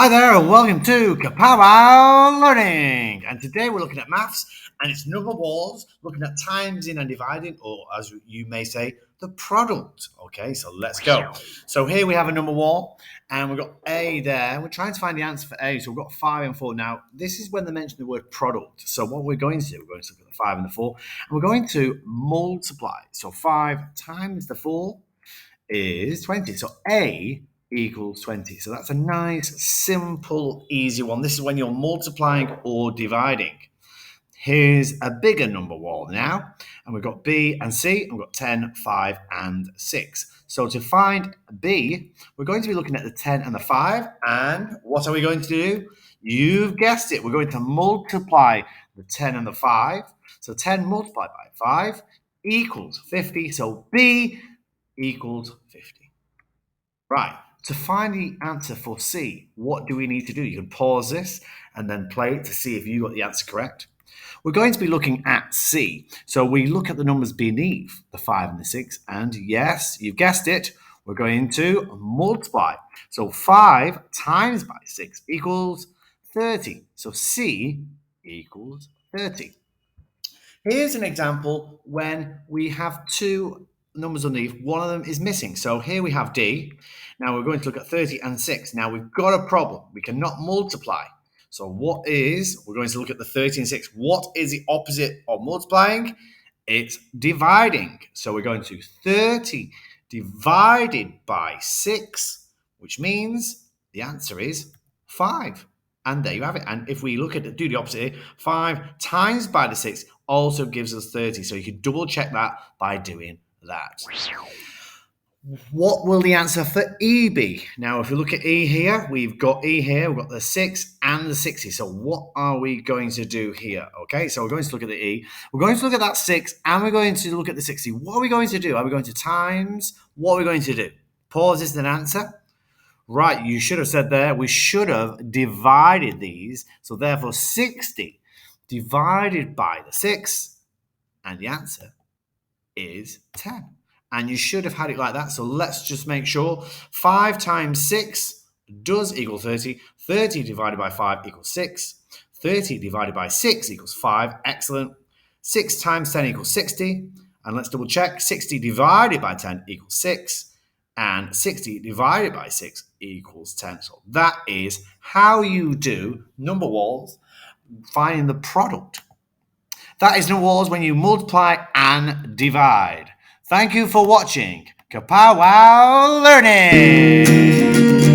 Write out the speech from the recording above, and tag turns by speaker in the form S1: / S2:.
S1: Hi there and welcome to Kapow Learning. And today we're looking at maths and it's number walls, looking at timesing and dividing, or as you may say, the product. Okay, so let's go. So here we have a number wall and we've got A there. We're trying to find the answer for A. So we've got 5 and 4. Now, this is when they mention the word product. So what we're going to do, we're going to look at the 5 and the 4, and we're going to multiply. So 5 times the 4 is 20. So A equals 20. So that's a nice, simple, easy one. This is when you're multiplying or dividing. Here's a bigger number wall now. And we've got B and C, and we've got 10, 5, and 6. So to find B, we're going to be looking at the 10 and the 5. And what are we going to do? You've guessed it. We're going to multiply the 10 and the 5. So 10 multiplied by 5 equals 50. So B equals 50. Right. To find the answer for C, what do we need to do? You can pause this and then play it to see if you got the answer correct. We're going to be looking at C. So we look at the numbers beneath the 5 and the 6. And yes, you've guessed it, we're going to multiply. So 5 times by 6 equals 30. So C equals 30. Here's an example when we have two numbers underneath, one of them is missing. So here we have D. Now we're going to look at 30 and 6. Now we've got a problem. We cannot multiply. So we're going to look at the 30 and 6. What is the opposite of multiplying? It's dividing. So we're going to 30 divided by 6, which means the answer is 5. And there you have it. And if we look at it, do the opposite here, 5 times by the 6 also gives us 30. So you can double check that by doing that. What will the answer for E be? Now, if we look at E here, we've got E here, we've got the 6 and the 60. So what are we going to do here? Okay, so we're going to look at the E. We're going to look at that 6 and we're going to look at the 60. What are we going to do? Are we going to times? What are we going to do? Pause this and answer. Right, you should have said there, we should have divided these. So therefore 60 divided by the 6, and the answer is 10. And you should have had it like that. So let's just make sure. 5 times 6 does equal 30. 30 divided by 5 equals 6. 30 divided by 6 equals 5. Excellent. 6 times 10 equals 60. And let's double check. 60 divided by 10 equals 6. And 60 divided by 6 equals 10. So that is how you do number walls, finding the product. That is number walls when you multiply and divide. Thank you for watching Kapow Learning.